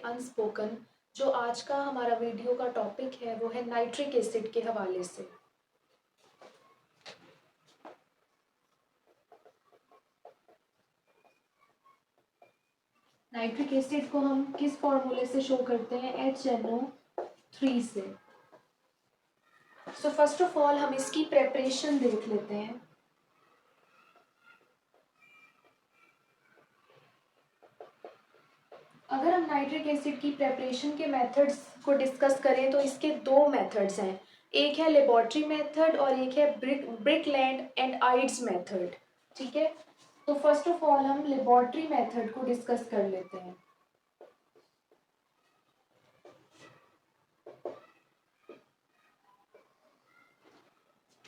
Unspoken. जो आज का हमारा वीडियो का टॉपिक है वो है नाइट्रिक एसिड के हवाले से। नाइट्रिक एसिड को हम किस फॉर्मूले से शो करते हैं? HNO3 से। सो फर्स्ट ऑफ ऑल हम इसकी प्रेपरेशन देख लेते हैं। अगर हम नाइट्रिक एसिड की प्रेपरेशन के मेथड्स को डिस्कस करें तो इसके दो मेथड्स हैं। एक है लेबोरेटरी मेथड और एक है ब्रिकलैंड एंड आइड्स मेथड। ठीक है, तो फर्स्ट ऑफ ऑल हम लेबोरेटरी मेथड को डिस्कस कर लेते हैं।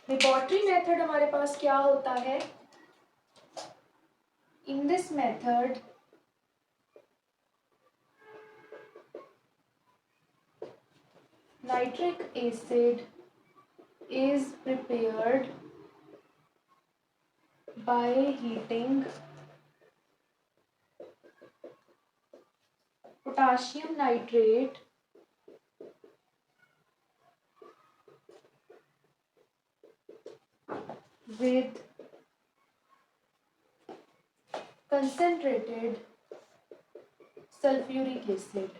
लेबोरेटरी मेथड हमारे पास क्या होता है? In this method nitric acid is prepared by heating potassium nitrate with concentrated sulfuric acid।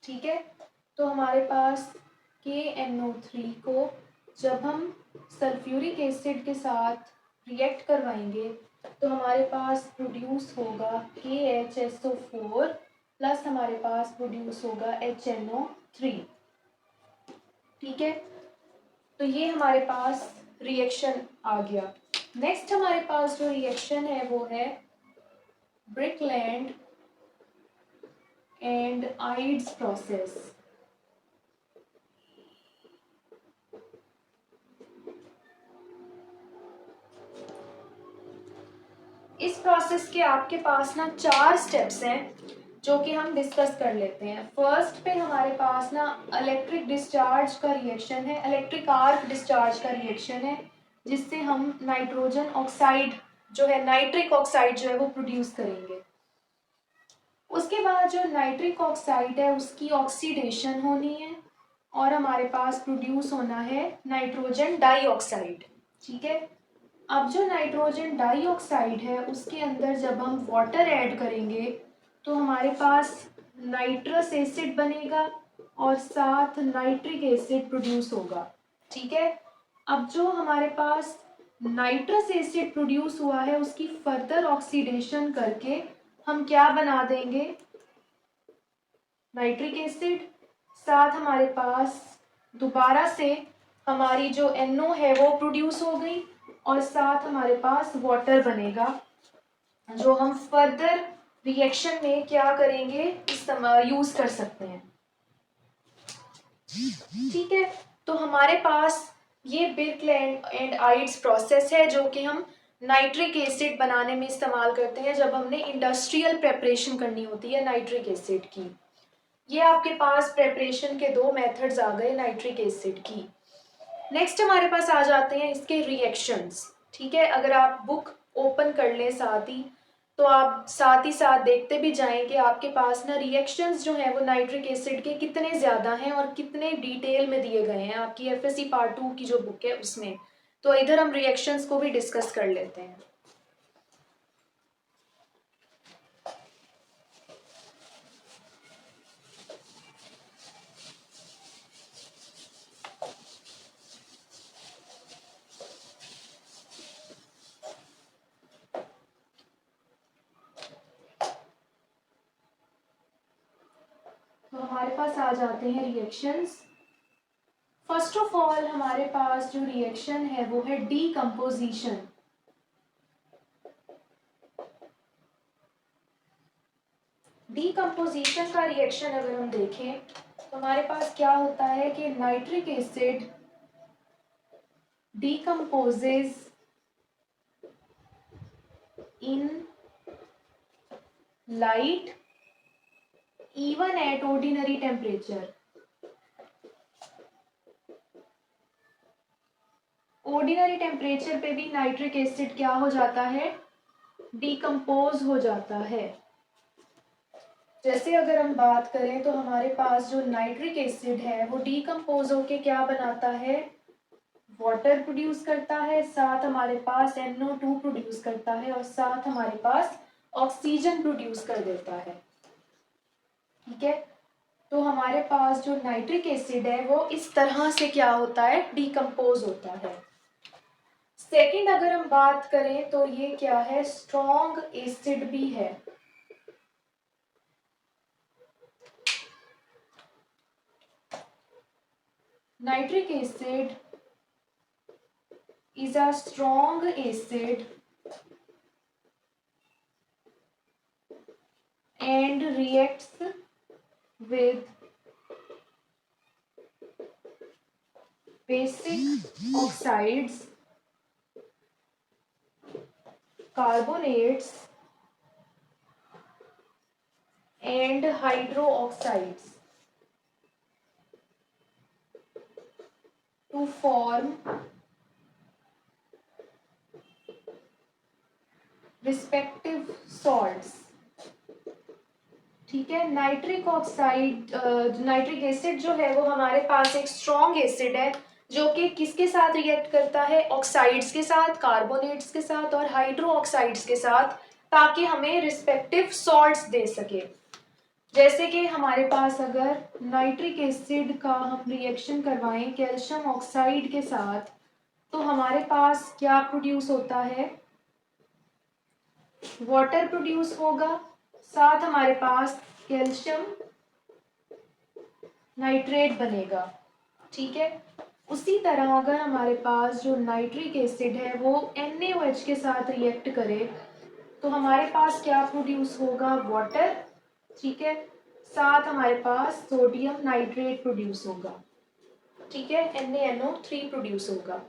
ठीक है, तो हमारे पास KNO3 को जब हम सल्फ्यूरिक एसिड के साथ रिएक्ट करवाएंगे तो हमारे पास प्रोड्यूस होगा KHSO4 प्लस हमारे पास प्रोड्यूस होगा HNO3। ठीक है, तो ये हमारे पास रिएक्शन आ गया। नेक्स्ट हमारे पास जो रिएक्शन है वो है ब्रिकलैंड एंड आइड्स प्रोसेस। इस प्रोसेस के आपके पास ना 4 स्टेप्स हैं जो कि हम डिस्कस कर लेते हैं। फर्स्ट पे हमारे पास ना इलेक्ट्रिक डिस्चार्ज का रिएक्शन है, इलेक्ट्रिक आर्क डिस्चार्ज का रिएक्शन है, जिससे हम नाइट्रोजन ऑक्साइड जो है, नाइट्रिक ऑक्साइड जो है वो प्रोड्यूस करेंगे। उसके बाद जो नाइट्रिक ऑक्साइड है उसकी ऑक्सीडेशन होनी है और हमारे पास प्रोड्यूस होना है नाइट्रोजन डाइऑक्साइड। ठीक है, अब जो नाइट्रोजन डाइऑक्साइड है उसके अंदर जब हम वाटर ऐड करेंगे तो हमारे पास नाइट्रस एसिड बनेगा और साथ नाइट्रिक एसिड प्रोड्यूस होगा। ठीक है, अब जो हमारे पास नाइट्रस एसिड प्रोड्यूस हुआ है उसकी फर्दर ऑक्सीडेशन करके हम क्या बना देंगे? Nitric acid. साथ हमारे पास दोबारा से हमारी जो NO है वो प्रोड्यूस हो गई और साथ हमारे पास वाटर बनेगा जो हम फर्दर रिएक्शन में क्या करेंगे, इस्तेमाल यूज कर सकते हैं। ठीक है, तो हमारे पास ये ब्रिकलैंड एंड आइड्स प्रोसेस है जो कि हम नाइट्रिक एसिड बनाने में इस्तेमाल करते हैं जब हमने इंडस्ट्रियल प्रेपरेशन करनी होती है नाइट्रिक एसिड की। ये आपके पास प्रेपरेशन के दो मेथड्स आ गए नाइट्रिक एसिड की। नेक्स्ट हमारे पास आ जाते हैं इसके रिएक्शंस। ठीक है, अगर आप बुक ओपन कर लें साथ ही तो आप साथ ही साथ देखते भी जाएं कि आपके पास ना रिएक्शंस जो हैं वो नाइट्रिक एसिड के कितने ज़्यादा हैं और कितने डिटेल में दिए गए हैं आपकी FSC पार्ट 2 की जो बुक है उसमें। तो इधर हम रिएक्शंस को भी डिस्कस कर लेते हैं। तो हमारे पास आ जाते हैं रिएक्शंस। फर्स्ट ऑफ ऑल हमारे पास जो रिएक्शन है वो है डीकम्पोजिशन। डीकम्पोजिशन का रिएक्शन अगर हम देखें तो हमारे पास क्या होता है कि nitric acid decomposes in light even at ordinary temperature। Ordinary temperature पे भी नाइट्रिक एसिड क्या हो जाता है? डिकम्पोज हो जाता है। जैसे अगर हम बात करें तो हमारे पास जो नाइट्रिक एसिड है वो डीकम्पोज होके क्या बनाता है, वाटर प्रोड्यूस करता है, साथ हमारे पास NO2 प्रोड्यूस करता है और साथ हमारे पास ऑक्सीजन प्रोड्यूस कर देता है। ठीक है, तो हमारे पास जो नाइट्रिक एसिड है वो इस तरह से क्या होता है, डीकम्पोज होता है। सेकंड अगर हम बात करें तो ये क्या है, स्ट्रॉन्ग एसिड भी है। Nitric acid is a strong acid and reacts with basic oxides, carbonates and hydroxides to form respective salts। ठीक है, नाइट्रिक ऑक्साइड नाइट्रिक एसिड जो है वो हमारे पास एक स्ट्रॉन्ग एसिड है जो कि किसके साथ रिएक्ट करता है, ऑक्साइड्स के साथ, कार्बोनेट्स के साथ और हाइड्रो ऑक्साइड्स के साथ, ताकि हमें रिस्पेक्टिव सॉल्ट्स दे सके। जैसे कि हमारे पास अगर नाइट्रिक एसिड का हम रिएक्शन करवाएं कैल्शियम ऑक्साइड के साथ तो हमारे पास क्या प्रोड्यूस होता है, वाटर प्रोड्यूस होगा, साथ हमारे पास कैल्शियम नाइट्रेट बनेगा। ठीक है, उसी तरह अगर हमारे पास जो नाइट्रिक एसिड है वो NaOH के साथ रिएक्ट करे तो हमारे पास क्या प्रोड्यूस होगा, वाटर। ठीक है, साथ हमारे पास सोडियम नाइट्रेट प्रोड्यूस होगा। ठीक है, NaNO3 प्रोड्यूस होगा।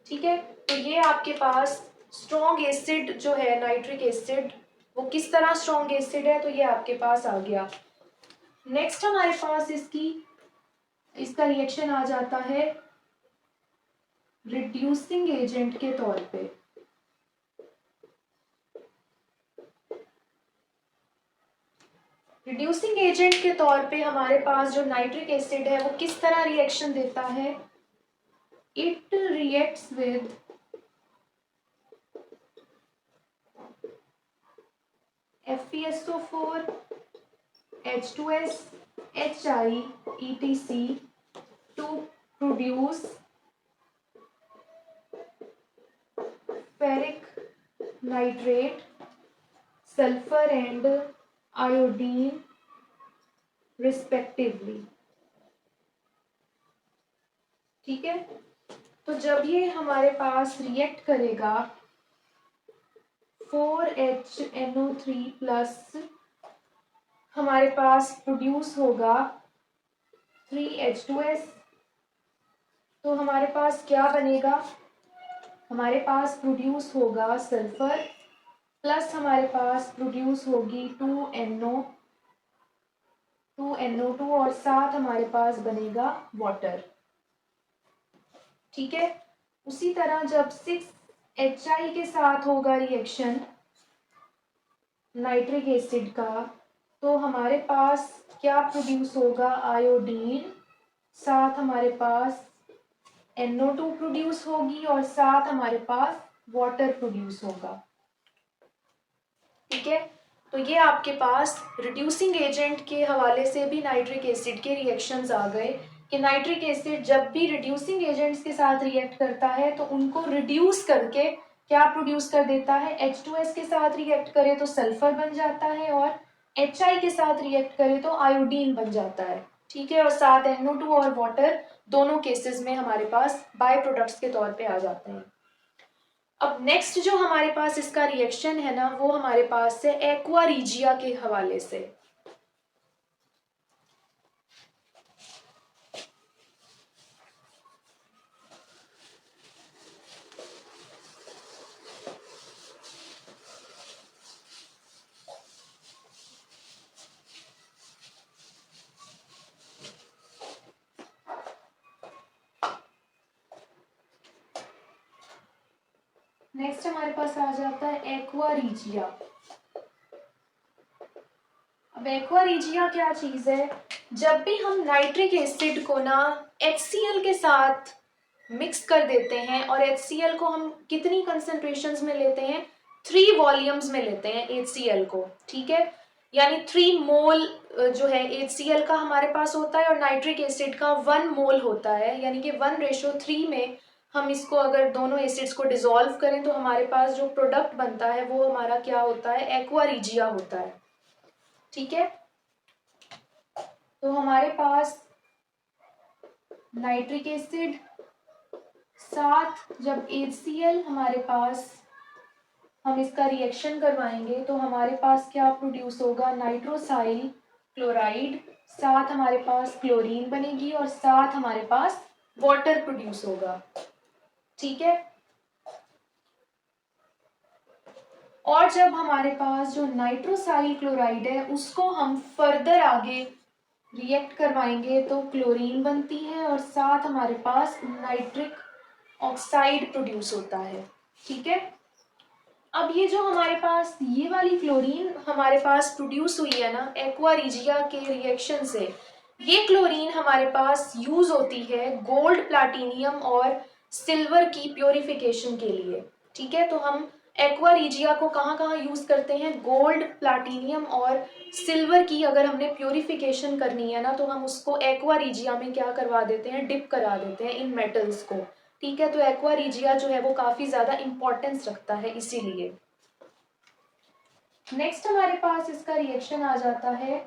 ठीक है, तो ये आपके पास स्ट्रॉन्ग एसिड जो है नाइट्रिक एसिड वो किस तरह स्ट्रॉन्ग एसिड है, तो ये आपके पास आ गया। नेक्स्ट हमारे पास इसका रिएक्शन आ जाता है रिड्यूसिंग एजेंट के तौर पे। रिड्यूसिंग एजेंट के तौर पे हमारे पास जो नाइट्रिक एसिड है वो किस तरह रिएक्शन देता है, it reacts with FeSO4 H2S HI etc to produce ferric nitrate, sulfur and iodine respectively। ठीक है, तो जब ये हमारे पास रिएक्ट करेगा 4HNO3 प्लस हमारे पास प्रोड्यूस होगा 3H2S, तो हमारे पास क्या बनेगा, हमारे पास प्रोड्यूस होगा सल्फर प्लस हमारे पास प्रोड्यूस होगी 2NO2 और साथ हमारे पास बनेगा वाटर। ठीक है, उसी तरह जब 6HI के साथ होगा रिएक्शन नाइट्रिक एसिड का तो हमारे पास क्या प्रोड्यूस होगा, आयोडीन, साथ हमारे पास NO2 प्रोड्यूस होगी और साथ हमारे पास वाटर प्रोड्यूस होगा। ठीक है, तो ये आपके पास रिड्यूसिंग एजेंट के हवाले से भी नाइट्रिक एसिड के रिएक्शंस आ गए कि नाइट्रिक एसिड जब भी रिड्यूसिंग एजेंट्स के साथ रिएक्ट करता है तो उनको रिड्यूस करके क्या प्रोड्यूस कर देता है, H2S के साथ रिएक्ट करे तो सल्फर बन जाता है और HI के साथ रिएक्ट करे तो आयोडीन बन जाता है। ठीक है, और साथ NO2 और वाटर दोनों केसेस में हमारे पास बाय प्रोडक्ट्स के तौर पे आ जाते हैं। अब नेक्स्ट जो हमारे पास इसका रिएक्शन है ना वो हमारे पास है एक्वा रीजिया के हवाले से। नेक्स्ट हमारे पास आ जाता है एक्वा रीजिया। अब एक्वा क्या चीज है? जब भी हम नाइट्रिक एसिड को ना HCl के साथ मिक्स कर देते हैं, और HCl को हम कितनी कंसंट्रेशंस में लेते हैं? 3 वॉल्यूम्स में लेते हैं HCl को, ठीक है। यानी 3 मोल जो है HCl का हमारे पास होता है, और नाइट्रिक एसिड का 1 मोल होता है, यानी कि 1:3 में हम इसको अगर दोनों एसिड्स को डिसॉल्व करें तो हमारे पास जो प्रोडक्ट बनता है वो हमारा क्या होता है? एक्वा होता है, ठीक है। तो हमारे पास नाइट्रिक एसिड साथ जब HCl हमारे पास हम इसका रिएक्शन करवाएंगे तो हमारे पास क्या प्रोड्यूस होगा? नाइट्रोसाइल क्लोराइड, साथ हमारे पास क्लोरीन बनेगी, और साथ हमारे पास वाटर प्रोड्यूस होगा, ठीक है। और जब हमारे पास जो नाइट्रोसाइल क्लोराइड है उसको हम फर्दर आगे रिएक्ट करवाएंगे तो क्लोरीन बनती है, और साथ हमारे पास नाइट्रिक ऑक्साइड प्रोड्यूस होता है, ठीक है। अब ये जो हमारे पास ये वाली क्लोरीन हमारे पास प्रोड्यूस हुई है ना एक्वा के रिएक्शन से, ये क्लोरीन हमारे पास यूज होती है गोल्ड, प्लैटिनियम और सिल्वर की प्योरिफिकेशन के लिए, ठीक है। तो हम एक्वा को कहाँ कहाँ यूज करते हैं? गोल्ड, प्लैटिनियम और सिल्वर की अगर हमने प्योरिफिकेशन करनी है ना तो हम उसको एक्वा में क्या करवा देते हैं? डिप करा देते हैं इन मेटल्स को, ठीक है। तो एक्वा जो है वो काफी ज्यादा इंपॉर्टेंस रखता है इसीलिए। नेक्स्ट हमारे पास इसका रिएक्शन आ जाता है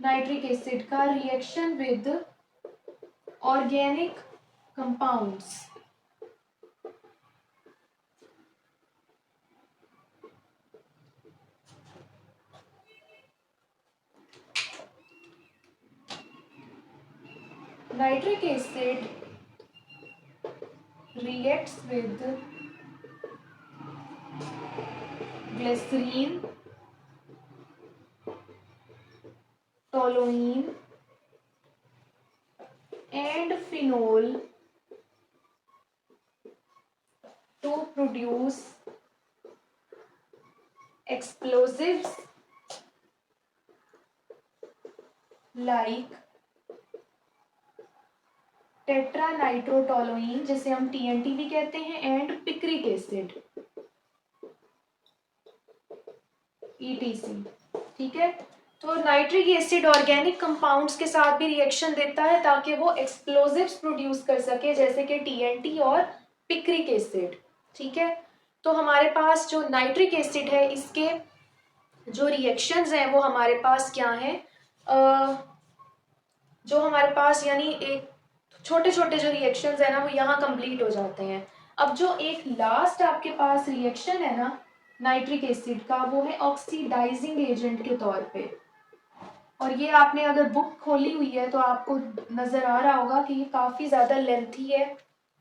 नाइट्रिक एसिड का reaction with organic compounds. Nitric acid reacts with glycerine, toluene and phenol to produce explosives like टेट्रानाइट्रोटोलुइन, जिसे हम TNT भी कहते हैं, एंड पिक्रिक एसिड ETC, ठीक है। तो नाइट्रिक एसिड ऑर्गेनिक कंपाउंड्स के साथ भी रिएक्शन देता है ताकि वो एक्सप्लोजिव्स प्रोड्यूस कर सके, जैसे कि TNT और पिक्रिक एसिड, ठीक है। तो हमारे पास जो नाइट्रिक एसिड है इसके जो रिएक्शंस हैं वो हमारे पास क्या है? जो हमारे पास यानी एक छोटे छोटे जो रिएक्शंस है ना वो यहाँ कंप्लीट हो जाते हैं। अब जो एक लास्ट आपके पास रिएक्शन है ना नाइट्रिक एसिड का, वो है ऑक्सीडाइजिंग एजेंट के तौर पे। और ये आपने अगर बुक खोली हुई है तो आपको नजर आ रहा होगा कि ये काफी ज्यादा लेंथी है,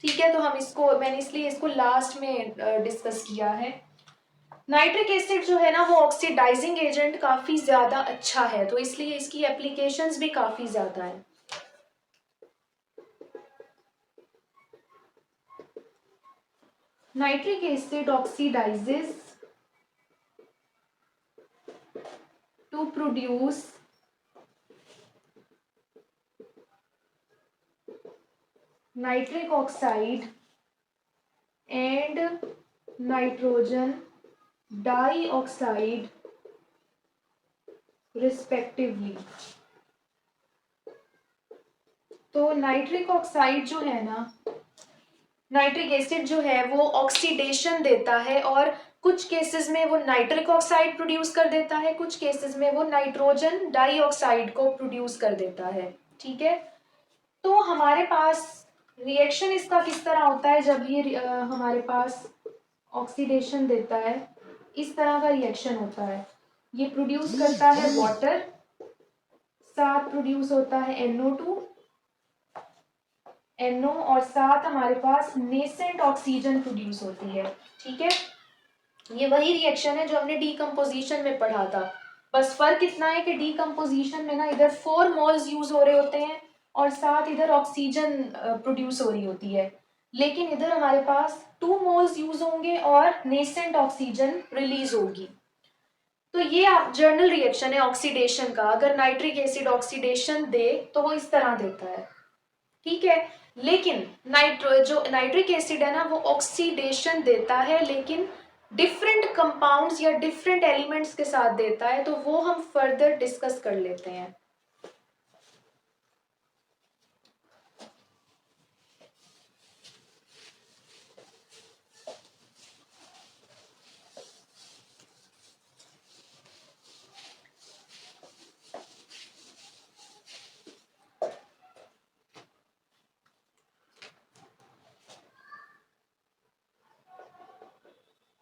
ठीक है। तो हम इसको मैंने इसलिए इसको लास्ट में डिस्कस किया है। नाइट्रिक एसिड जो है ना वो ऑक्सीडाइजिंग एजेंट काफी ज्यादा अच्छा है, तो इसलिए इसकी एप्लीकेशंस भी काफी ज्यादा है। Nitric acid oxidizes to produce nitric oxide and nitrogen dioxide respectively। तो नाइट्रिक ऑक्साइड जो है ना, नाइट्रिक एसिड जो है वो ऑक्सीडेशन देता है, और कुछ केसेस में वो नाइट्रिक ऑक्साइड प्रोड्यूस कर देता है, कुछ केसेस में वो नाइट्रोजन डाइऑक्साइड को प्रोड्यूस कर देता है, ठीक है। तो हमारे पास रिएक्शन इसका किस तरह होता है? जब ये हमारे पास ऑक्सीडेशन देता है, इस तरह का रिएक्शन होता है। ये प्रोड्यूस करता है वाटर, साथ प्रोड्यूस होता है NO2 NO, और साथ हमारे पास नेसेंट ऑक्सीजन प्रोड्यूस होती है, ठीक है। ये वही रिएक्शन है जो हमने डीकम्पोजिशन में पढ़ा था, बस फर्क इतना है कि डीकम्पोजिशन में ना इधर 4 मोल्स यूज हो रहे होते हैं और साथ इधर ऑक्सीजन प्रोड्यूस हो रही होती है, लेकिन इधर हमारे पास 2 मोल्स यूज होंगे और नेसेंट ऑक्सीजन रिलीज होगी। तो ये आप जर्नल रिएक्शन है ऑक्सीडेशन का। अगर नाइट्रिक एसिड ऑक्सीडेशन दे तो वो इस तरह देता है, ठीक है। लेकिन जो नाइट्रिक एसिड है ना वो ऑक्सीडेशन देता है, लेकिन डिफरेंट कंपाउंड्स या डिफरेंट एलिमेंट्स के साथ देता है, तो वो हम फर्दर डिस्कस कर लेते हैं।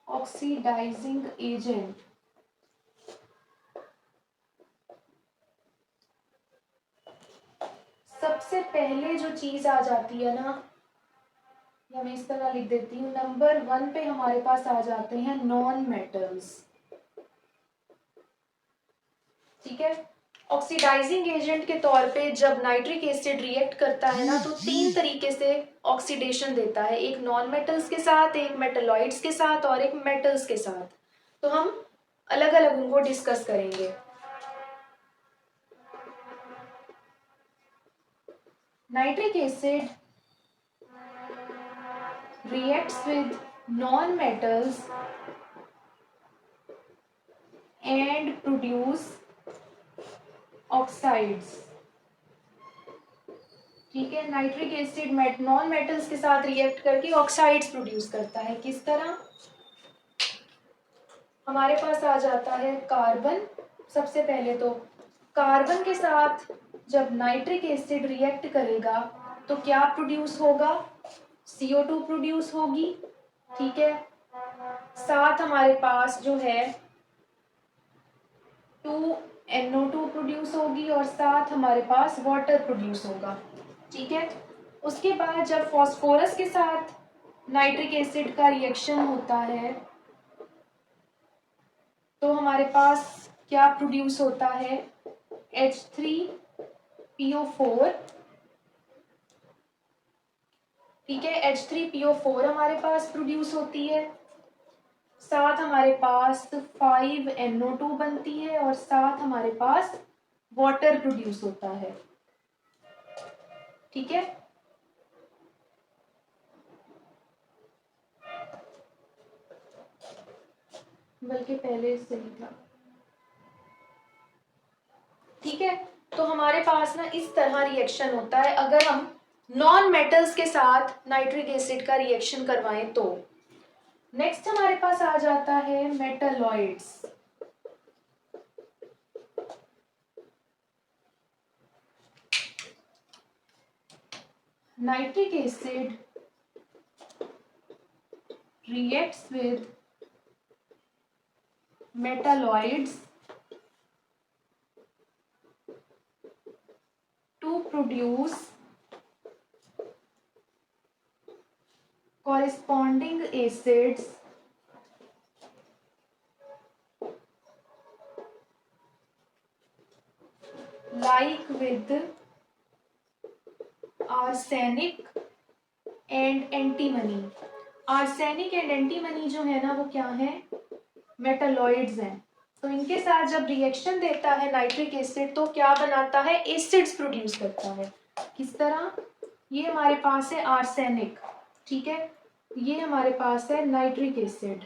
ऑक्सीडाइजिंग एजेंट, सबसे पहले जो चीज आ जाती है ना, या मैं इस तरह लिख देती हूँ, नंबर 1 पे हमारे पास आ जाते हैं नॉन मेटल्स, ठीक है। ऑक्सीडाइजिंग एजेंट के तौर पे जब नाइट्रिक एसिड रिएक्ट करता है ना तो 3 तरीके से ऑक्सीडेशन देता है, एक नॉन मेटल्स के साथ, एक मेटलॉइड्स के साथ और एक मेटल्स के साथ। तो हम अलग अलग उनको डिस्कस करेंगे। Nitric acid reacts with non-metals and produce oxides, ठीक है। नाइट्रिक एसिड नॉन मेटल्स के साथ रिएक्ट करके ऑक्साइड्स प्रोड्यूस करता है। किस तरह? हमारे पास आ जाता है कार्बन। सबसे पहले तो कार्बन के साथ जब नाइट्रिक एसिड रिएक्ट करेगा तो क्या प्रोड्यूस होगा? CO2 प्रोड्यूस होगी, ठीक है। साथ हमारे पास जो है 2NO2 प्रोड्यूस होगी और साथ हमारे पास वाटर प्रोड्यूस होगा, ठीक है। उसके बाद जब फास्फोरस के साथ नाइट्रिक एसिड का रिएक्शन होता है तो हमारे पास क्या प्रोड्यूस होता है? H3PO4, ठीक है। H3PO4 हमारे पास प्रोड्यूस होती है, साथ हमारे पास 5NO2 बनती है और साथ हमारे पास वाटर प्रोड्यूस होता है, ठीक है। बल्कि पहले सही था, ठीक है। तो हमारे पास ना इस तरह रिएक्शन होता है अगर हम नॉन मेटल्स के साथ नाइट्रिक एसिड का रिएक्शन करवाएं तो। नेक्स्ट हमारे पास आ जाता है metalloids. Nitric acid reacts with metalloids to produce corresponding acids like with arsenic and antimony। Arsenic and antimony जो है ना वो क्या है? मेटलॉइड्स हैं। तो इनके साथ जब रिएक्शन देता है नाइट्रिक एसिड तो क्या बनाता है? एसिड्स प्रोड्यूस करता है। किस तरह? ये हमारे पास है आर्सेनिक, ठीक है। ये हमारे पास है नाइट्रिक एसिड।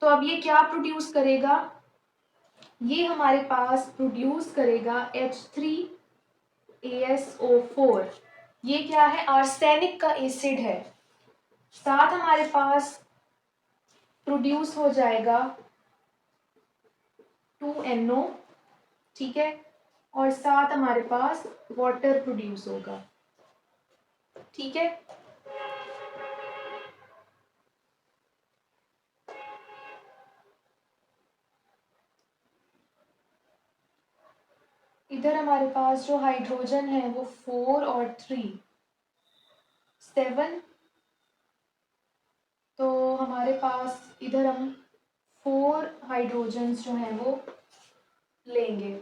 तो अब ये क्या प्रोड्यूस करेगा? ये हमारे पास प्रोड्यूस करेगा H3ASO4। ये क्या है? आर्सेनिक का एसिड है। साथ हमारे पास प्रोड्यूस हो जाएगा 2NO, ठीक है। और साथ हमारे पास वाटर प्रोड्यूस होगा, ठीक है। इधर हमारे पास जो हाइड्रोजन है वो 4 और 3 7, तो हमारे पास इधर हम 4 हाइड्रोजन्स जो हैं वो लेंगे,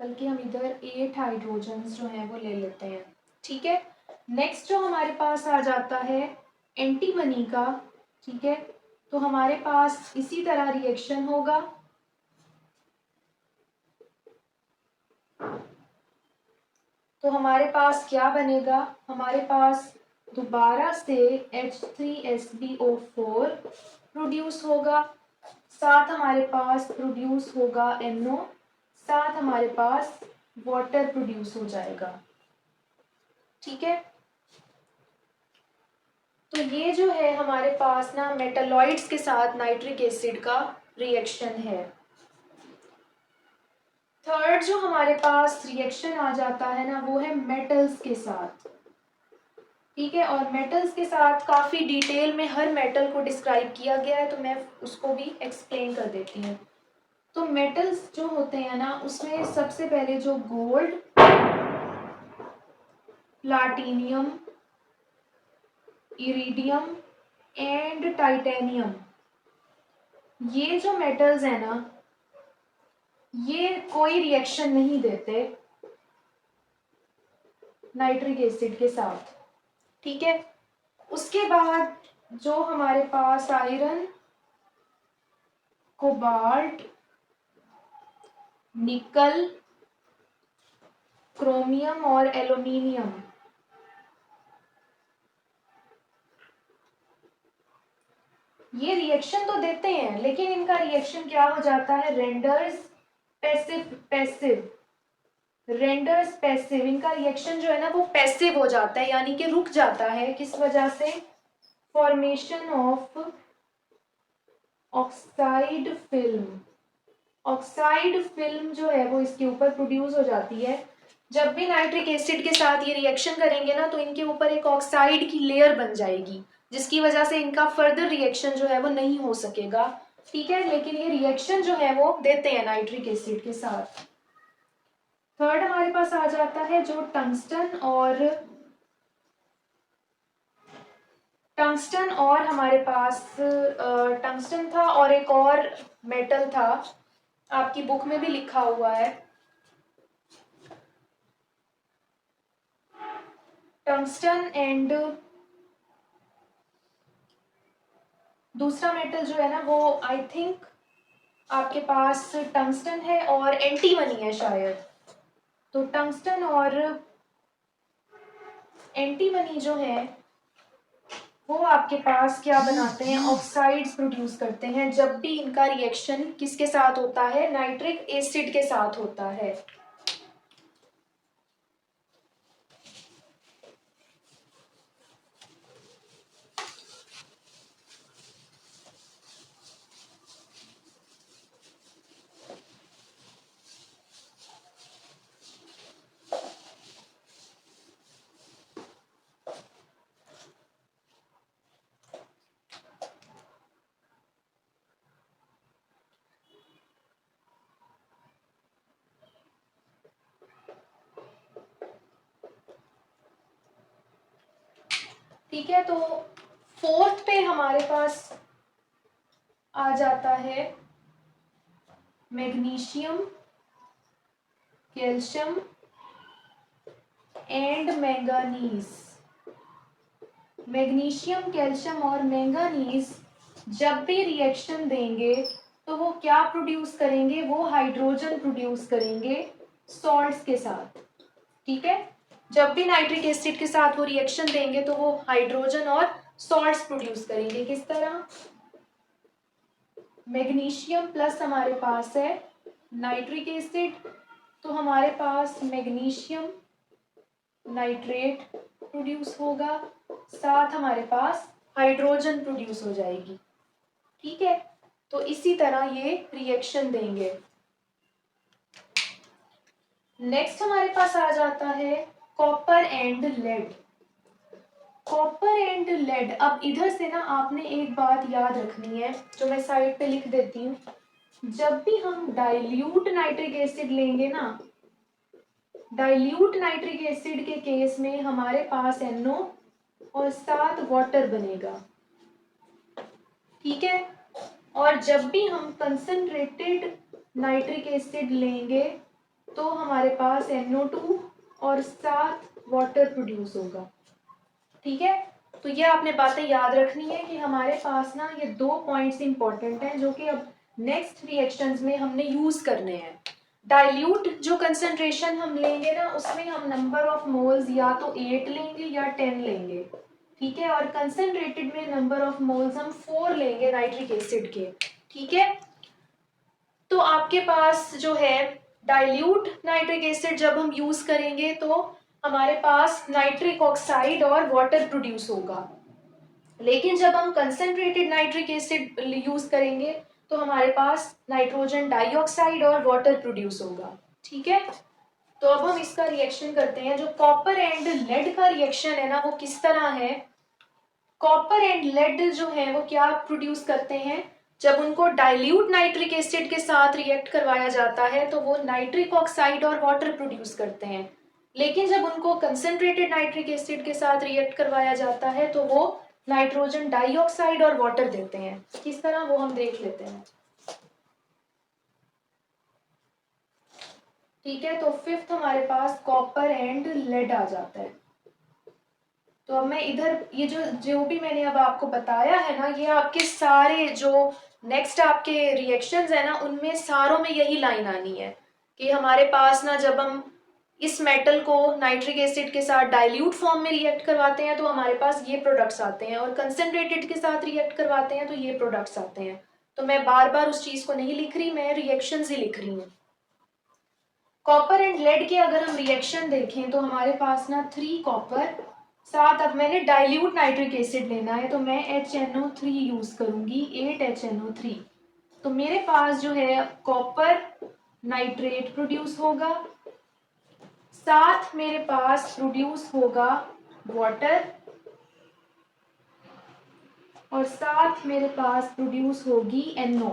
बल्कि हम इधर 8 हाइड्रोजन्स जो हैं वो ले लेते हैं, ठीक है। नेक्स्ट जो हमारे पास आ जाता है एंटीमनी का, ठीक है, तो हमारे पास इसी तरह रिएक्शन होगा। तो हमारे पास क्या बनेगा, हमारे पास दोबारा से H3SbO4 प्रोड्यूस होगा, साथ हमारे पास प्रोड्यूस होगा NO, साथ हमारे पास वाटर प्रोड्यूस हो जाएगा। ठीक है, तो ये जो है हमारे पास ना मेटालॉइड्स के साथ नाइट्रिक एसिड का रिएक्शन है। थर्ड जो हमारे पास रिएक्शन आ जाता है ना वो है मेटल्स के साथ। ठीक है, और मेटल्स के साथ काफ़ी डिटेल में हर मेटल को डिस्क्राइब किया गया है, तो मैं उसको भी एक्सप्लेन कर देती हूँ। तो मेटल्स जो होते हैं ना उसमें सबसे पहले जो gold, platinum, iridium and titanium, ये जो मेटल्स है ना ये कोई रिएक्शन नहीं देते नाइट्रिक एसिड के साथ। ठीक है, उसके बाद जो हमारे पास आयरन, कोबाल्ट, निकल, क्रोमियम और एल्यूमिनियम, ये रिएक्शन तो देते हैं लेकिन इनका रिएक्शन क्या हो जाता है, रेंडर्स पैसिव, रेंडर्स पैसिव, इनका रिएक्शन जो है ना वो पैसिव हो जाता है, यानी कि रुक जाता है। किस वजह से, formation of oxide film, oxide film जो है वो इसके ऊपर प्रोड्यूस हो जाती है। जब भी नाइट्रिक एसिड के साथ ये रिएक्शन करेंगे ना तो इनके ऊपर एक ऑक्साइड की लेयर बन जाएगी, जिसकी वजह से इनका फर्दर रिएक्शन जो है वो नहीं हो सकेगा। ठीक है, लेकिन ये रिएक्शन जो है वो देते हैं नाइट्रिक एसिड के साथ। थर्ड हमारे पास आ जाता है जो टंगस्टन और हमारे पास टंगस्टन था और एक और मेटल था, आपकी बुक में भी लिखा हुआ है, टंगस्टन एंड दूसरा मेटल जो है ना वो आई थिंक आपके पास टंगस्टन है और एंटीमनी है शायद। तो टंगस्टन और एंटीमनी जो है वो आपके पास क्या बनाते हैं, ऑक्साइड्स प्रोड्यूस करते हैं जब भी इनका रिएक्शन किसके साथ होता है, नाइट्रिक एसिड के साथ होता है। ठीक है, तो फोर्थ पे हमारे पास आ जाता है magnesium, calcium and manganese. Magnesium, calcium और मैंगानीज जब भी रिएक्शन देंगे तो वो क्या प्रोड्यूस करेंगे, वो हाइड्रोजन प्रोड्यूस करेंगे सॉल्ट्स के साथ। ठीक है, जब भी नाइट्रिक एसिड के साथ वो रिएक्शन देंगे तो वो हाइड्रोजन और सॉल्ट्स प्रोड्यूस करेंगे। किस तरह, मैग्नीशियम प्लस हमारे पास है नाइट्रिक एसिड, तो हमारे पास मैग्नीशियम नाइट्रेट प्रोड्यूस होगा, साथ हमारे पास हाइड्रोजन प्रोड्यूस हो जाएगी। ठीक है, तो इसी तरह ये रिएक्शन देंगे। नेक्स्ट हमारे पास आ जाता है copper and lead. Copper and lead, अब इधर से ना आपने एक बात याद रखनी है जो मैं साइड पे लिख देती हूँ। जब भी हम डाइल्यूट नाइट्रिक एसिड लेंगे ना, डाइल्यूट नाइट्रिक एसिड के केस में हमारे पास NO और साथ वाटर बनेगा। ठीक है, और जब भी हम कंसंट्रेटेड नाइट्रिक एसिड लेंगे तो हमारे पास NO2 और साथ वाटर प्रोड्यूस होगा। ठीक है, तो ये आपने बातें याद रखनी है कि हमारे पास ना ये 2 पॉइंट्स इंपॉर्टेंट हैं जो कि अब नेक्स्ट रिएक्शंस में हमने यूज करने हैं। डाइल्यूट जो कंसंट्रेशन हम लेंगे ना उसमें हम नंबर ऑफ मोल्स या तो 8 लेंगे या 10 लेंगे, ठीक है, और कंसंट्रेटेड में नंबर ऑफ मोल्स हम 4 लेंगे नाइट्रिक एसिड के, ठीक है। तो आपके पास जो है डाइल्यूट नाइट्रिक एसिड जब हम यूज करेंगे तो हमारे पास नाइट्रिक ऑक्साइड और वाटर प्रोड्यूस होगा, लेकिन जब हम कंसंट्रेटेड नाइट्रिक एसिड यूज करेंगे तो हमारे पास नाइट्रोजन डाइऑक्साइड और वाटर प्रोड्यूस होगा, ठीक है। तो अब हम इसका रिएक्शन करते हैं। जो कॉपर एंड लेड का रिएक्शन है ना वो किस तरह है, कॉपर एंड लेड जो है वो क्या प्रोड्यूस करते हैं, जब उनको डाइल्यूट नाइट्रिक एसिड के साथ रिएक्ट करवाया जाता है तो वो नाइट्रिक ऑक्साइड और वाटर प्रोड्यूस करते हैं, लेकिन जब उनको कंसंट्रेटेड नाइट्रिक एसिड के साथ रिएक्ट करवाया जाता है तो वो नाइट्रोजन डाइऑक्साइड और वाटर देते हैं। किस तरह वो हम देख लेते हैं, ठीक है। तो फिफ्थ हमारे पास कॉपर एंड लेड आ जाता है। तो अब मैं इधर ये जो जो भी मैंने अब आपको बताया है ना ये आपके सारे जो नेक्स्ट आपके रिएक्शंस है ना उनमें सारों में यही लाइन आनी है कि हमारे पास ना जब हम इस मेटल को नाइट्रिक एसिड के साथ डाइल्यूट फॉर्म में रिएक्ट करवाते हैं तो हमारे पास ये प्रोडक्ट्स आते हैं, और कंसंट्रेटेड के साथ रिएक्ट करवाते हैं तो ये प्रोडक्ट्स आते हैं। तो मैं बार बार उस चीज को नहीं लिख रही, मैं रिएक्शंस ही लिख रही हूँ। कॉपर एंड लेड के अगर हम रिएक्शन देखें तो हमारे पास ना 3 कॉपर साथ, अब मैंने डाइल्यूट नाइट्रिक एसिड लेना है तो मैं HNO3 यूज करूंगी, 8HNO3। तो मेरे पास जो है कॉपर नाइट्रेट प्रोड्यूस होगा, साथ मेरे पास प्रोड्यूस होगा वाटर, और साथ मेरे पास प्रोड्यूस होगी NO,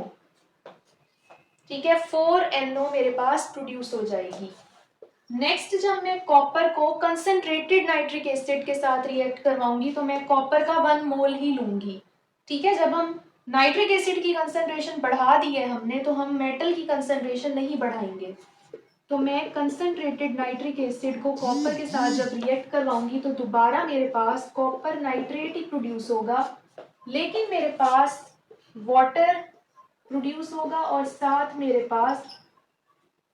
ठीक है, 4NO मेरे पास प्रोड्यूस हो जाएगी। नेक्स्ट जब मैं कॉपर को कंसंट्रेटेड नाइट्रिक एसिड के साथ रिएक्ट करवाऊंगी तो मैं कॉपर का 1 मोल ही लूंगी, ठीक है। जब हम नाइट्रिक एसिड की कंसंट्रेशन बढ़ा दी है हमने तो हम मेटल की कंसंट्रेशन नहीं बढ़ाएंगे। तो मैं कंसंट्रेटेड नाइट्रिक एसिड को कॉपर के साथ जब रिएक्ट करवाऊंगी तो दोबारा मेरे पास कॉपर नाइट्रेट ही प्रोड्यूस होगा, लेकिन मेरे पास वाटर प्रोड्यूस होगा और साथ मेरे पास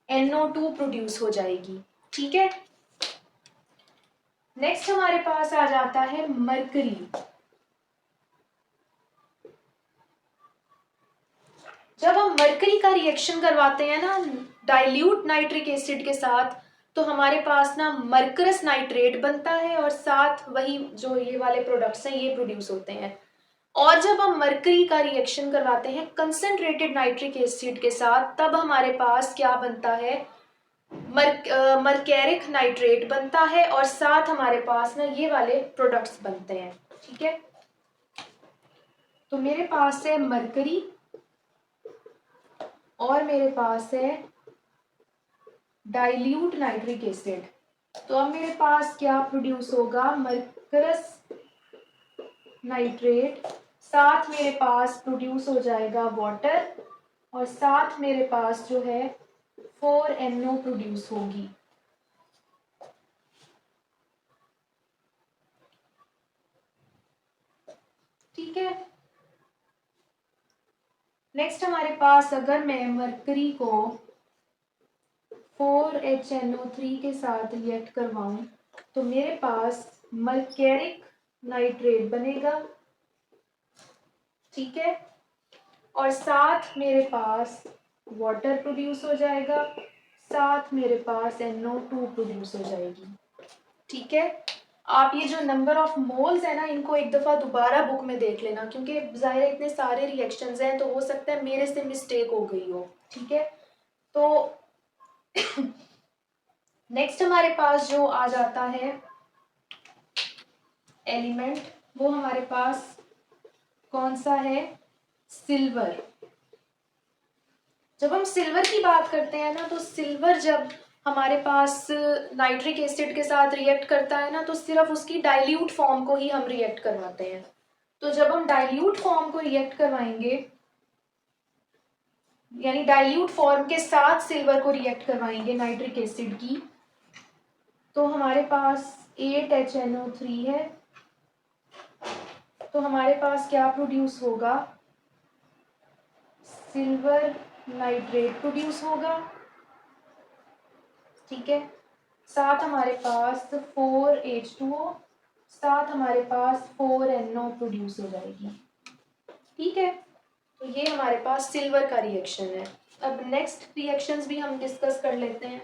NO2 प्रोड्यूस हो जाएगी, ठीक है। नेक्स्ट हमारे पास आ जाता है मरकरी। जब हम मरकरी का रिएक्शन करवाते हैं ना डाइल्यूट नाइट्रिक एसिड के साथ तो हमारे पास ना मरकरस नाइट्रेट बनता है और साथ वही जो ये वाले प्रोडक्ट्स हैं ये प्रोड्यूस होते हैं। और जब हम मरकरी का रिएक्शन करवाते हैं कंसंट्रेटेड नाइट्रिक एसिड के साथ तब हमारे पास क्या बनता है, मरकैरिक नाइट्रेट बनता है और साथ हमारे पास ना ये वाले प्रोडक्ट्स बनते हैं, ठीक है। तो मेरे पास है मरकरी और मेरे पास है डाइल्यूट नाइट्रिक एसिड। तो अब मेरे पास क्या प्रोड्यूस होगा, मरकरस नाइट्रेट, साथ मेरे पास प्रोड्यूस हो जाएगा वाटर, और साथ मेरे पास जो है 4NO प्रोड्यूस होगी, ठीक है। नेक्स्ट हमारे पास अगर मैं मरकरी को 4HNO3 के साथ रिएक्ट करवाऊं तो मेरे पास मरकैरिक नाइट्रेट बनेगा, ठीक है, और साथ मेरे पास वाटर प्रोड्यूस हो जाएगा, साथ मेरे पास NO2 प्रोड्यूस हो जाएगी, ठीक है। आप ये जो नंबर ऑफ मोल्स है ना इनको एक दफा दोबारा बुक में देख लेना क्योंकि जाहिर इतने सारे रिएक्शंस हैं तो हो सकता है मेरे से मिस्टेक हो गई हो, ठीक है। तो नेक्स्ट हमारे पास जो आ जाता है एलिमेंट वो हमारे पास कौन सा है, सिल्वर। जब हम सिल्वर की बात करते हैं ना तो सिल्वर जब हमारे पास नाइट्रिक एसिड के साथ रिएक्ट करता है ना तो सिर्फ उसकी डाइल्यूट फॉर्म को ही हम रिएक्ट करवाते हैं। तो जब हम डाइल्यूट फॉर्म को रिएक्ट करवाएंगे यानी डाइल्यूट फॉर्म के साथ सिल्वर को रिएक्ट करवाएंगे नाइट्रिक एसिड की तो हमारे पास 8HNO3 है तो हमारे पास क्या प्रोड्यूस होगा, सिल्वर नाइट्रेट प्रोड्यूस होगा, ठीक है। साथ हमारे पास 4H2O, साथ हमारे पास 4NO प्रोड्यूस हो जाएगी, ठीक है। तो ये हमारे पास सिल्वर का रिएक्शन है। अब नेक्स्ट रिएक्शंस भी हम डिस्कस कर लेते हैं।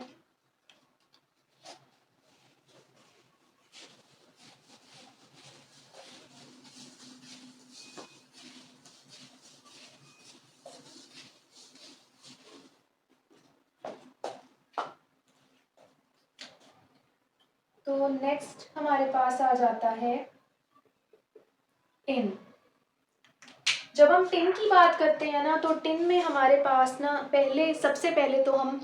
तो नेक्स्ट हमारे पास आ जाता है टिन। जब हम टिन की बात करते हैं ना, तो टिन में हमारे पास ना सबसे पहले तो हम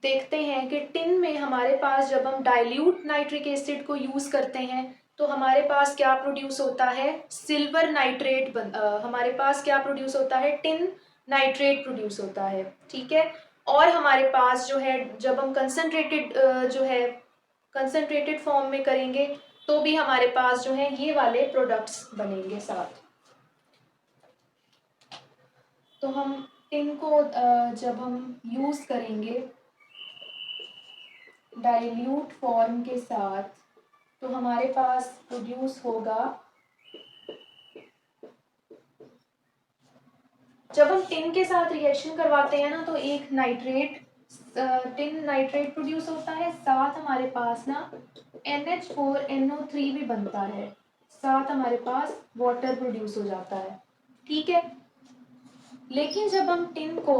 देखते हैं कि टिन में हमारे पास जब हम डाइल्यूट नाइट्रिक एसिड को यूज करते हैं तो हमारे पास क्या प्रोड्यूस होता है, सिल्वर नाइट्रेट हमारे पास क्या प्रोड्यूस होता है, टिन नाइट्रेट प्रोड्यूस होता है, ठीक है। और हमारे पास जो है, जब हम कंसंट्रेटेड फॉर्म में करेंगे तो भी हमारे पास जो है ये वाले प्रोडक्ट्स बनेंगे साथ। तो हम टिन को जब हम यूज करेंगे डाइल्यूट फॉर्म के साथ तो हमारे पास प्रोड्यूस होगा, जब हम टिन के साथ रिएक्शन करवाते हैं ना तो एक नाइट्रेट टिन नाइट्रेट प्रोड्यूस होता है, साथ हमारे पास ना NH4NO3 भी बनता है, साथ हमारे पास वाटर प्रोड्यूस हो जाता है, ठीक है। लेकिन जब हम टिन को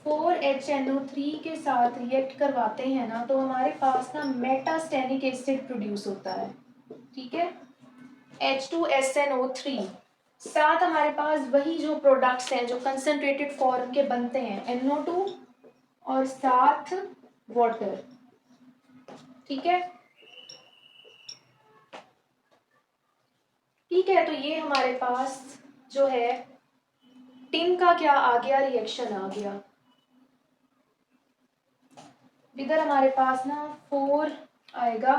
4HNO3 के साथ रिएक्ट करवाते हैं ना तो हमारे पास ना मेटास्टेनिक एसिड प्रोड्यूस होता है, ठीक है, H2SNO3। साथ हमारे पास वही जो प्रोडक्ट्स हैं जो कंसंट्रेटेड फॉर्म के बनते हैं, NO2 और साथ वाटर, ठीक है। ठीक है, तो ये हमारे पास जो है टिन का क्या आ गया, रिएक्शन आ गया। इधर हमारे पास ना 4 आएगा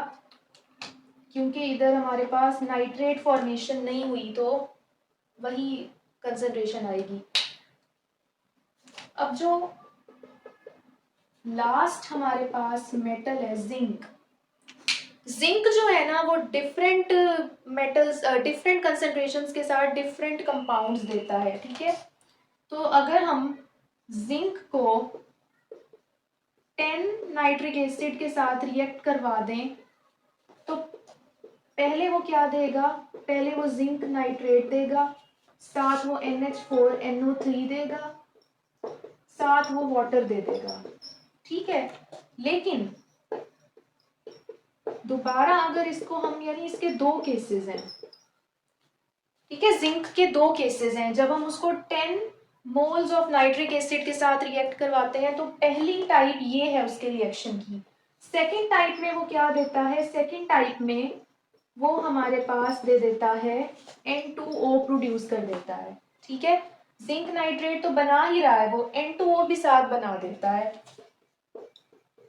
क्योंकि इधर हमारे पास नाइट्रेट फॉर्मेशन नहीं हुई तो वही कंसंट्रेशन आएगी। अब जो लास्ट हमारे पास मेटल है जिंक। जिंक जो है ना वो डिफरेंट मेटल्स डिफरेंट कंसंट्रेशंस के साथ डिफरेंट कंपाउंड्स देता है, ठीक है। तो अगर हम जिंक को 10 नाइट्रिक एसिड के साथ रिएक्ट करवा दें तो पहले वो क्या देगा, पहले वो जिंक नाइट्रेट देगा, साथ वो NH4NO3 देगा, साथ वो वाटर दे देगा, ठीक है। लेकिन दोबारा अगर इसको हम, यानी इसके दो केसेस हैं, ठीक है, जिंक के दो केसेस हैं। जब हम उसको 10 मोल्स ऑफ नाइट्रिक एसिड के साथ रिएक्ट करवाते हैं तो पहली टाइप ये है उसके रिएक्शन की। सेकेंड टाइप में वो क्या देता है, सेकेंड टाइप में वो हमारे पास दे देता है N2O प्रोड्यूस कर देता है, ठीक है। जिंक नाइट्रेट तो बना ही रहा है, वो N2O भी साथ बना देता है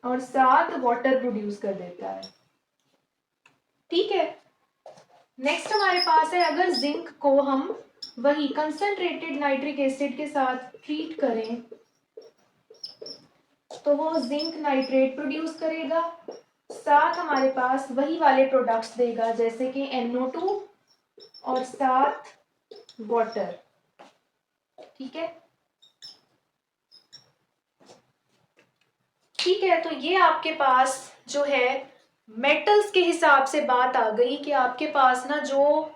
और साथ वाटर प्रोड्यूस कर देता है, ठीक है। नेक्स्ट हमारे पास है, अगर जिंक को हम वही कंसंट्रेटेड नाइट्रिक एसिड के साथ ट्रीट करें तो वो जिंक नाइट्रेट प्रोड्यूस करेगा, साथ हमारे पास वही वाले प्रोडक्ट्स देगा जैसे कि NO2 और साथ वाटर, ठीक है। ठीक है, तो ये आपके पास जो है मेटल्स के हिसाब से बात आ गई कि आपके पास ना जो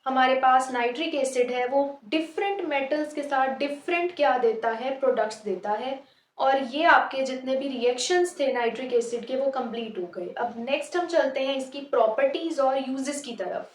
हमारे पास नाइट्रिक एसिड है वो डिफरेंट मेटल्स के साथ डिफरेंट क्या देता है, प्रोडक्ट्स देता है। और ये आपके जितने भी रिएक्शंस थे नाइट्रिक एसिड के वो कंप्लीट हो गए। अब नेक्स्ट हम चलते हैं इसकी प्रॉपर्टीज और यूजेस की तरफ।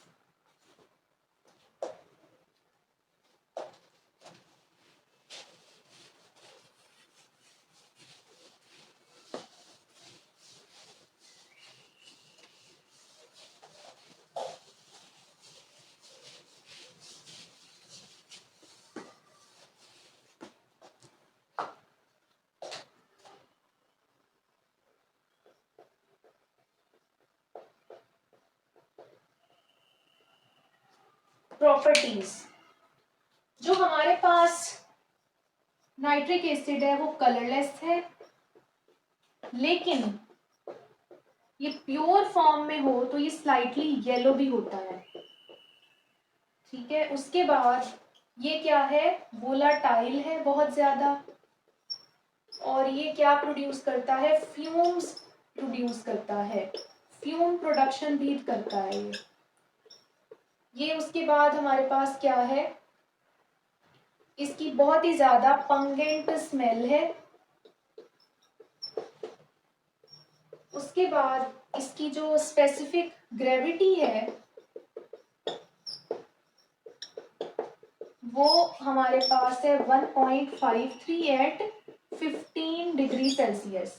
प्रॉपर्टीज, जो हमारे पास नाइट्रिक एसिड है वो कलरलेस है, लेकिन ये प्योर फॉर्म में हो तो ये स्लाइटली येलो भी होता है। ठीक है, उसके बाद ये क्या है, वोलाटाइल है बहुत ज्यादा, और ये क्या प्रोड्यूस करता है, फ्यूम्स प्रोड्यूस करता है, फ्यूम प्रोडक्शन भी करता है ये। उसके बाद हमारे पास क्या है, इसकी बहुत ही ज्यादा पंगेंट स्मेल है। उसके बाद इसकी जो स्पेसिफिक ग्रेविटी है वो हमारे पास है 1.53 एट 15 डिग्री सेल्सियस।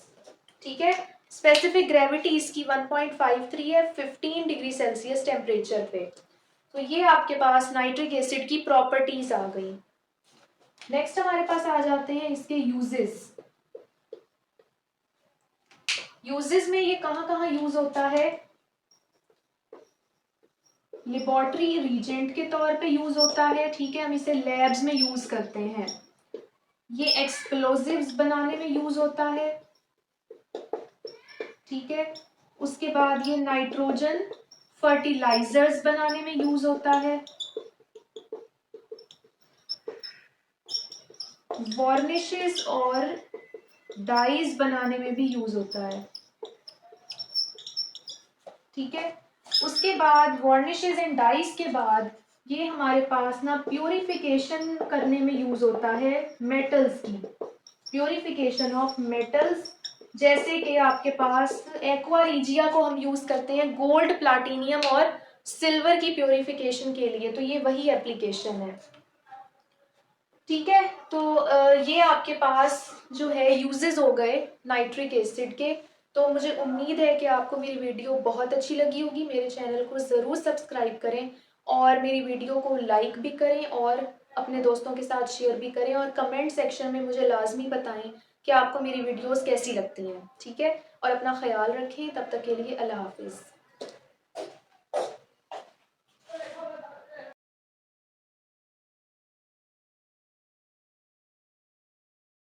ठीक है, स्पेसिफिक ग्रेविटी इसकी 1.53 है 15 डिग्री सेल्सियस टेम्परेचर पे। तो ये आपके पास नाइट्रिक एसिड की प्रॉपर्टीज आ गई। नेक्स्ट हमारे पास आ जाते हैं इसके यूजेस। यूजेस में ये कहाँ कहाँ यूज होता है, लेबोरेटरी रीजेंट के तौर पे यूज होता है। ठीक है, हम इसे लैब्स में यूज करते हैं। ये एक्सप्लोजिव्स बनाने में यूज होता है। ठीक है, उसके बाद ये नाइट्रोजन फर्टिलाइजर्स बनाने में यूज होता है, वार्निशेस और डाइज बनाने में भी यूज होता है। ठीक है, उसके बाद वार्निशेस एंड डाइज के बाद ये हमारे पास ना प्योरिफिकेशन करने में यूज होता है मेटल्स की, प्योरिफिकेशन ऑफ मेटल्स। जैसे कि आपके पास एक्वा रीजिया को हम यूज करते हैं गोल्ड, प्लाटिनियम और सिल्वर की प्योरिफिकेशन के लिए, तो ये वही एप्लीकेशन है। ठीक है, तो ये आपके पास जो है यूजेस हो गए नाइट्रिक एसिड के। तो मुझे उम्मीद है कि आपको मेरी वीडियो बहुत अच्छी लगी होगी। मेरे चैनल को ज़रूर सब्सक्राइब करें और मेरी वीडियो को लाइक भी करें और अपने दोस्तों के साथ शेयर भी करें, और कमेंट सेक्शन में मुझे लाजमी बताएं कि आपको मेरी वीडियोस कैसी लगती हैं। ठीक है, और अपना ख्याल रखें। तब तक के लिए अल्लाह हाफिज़।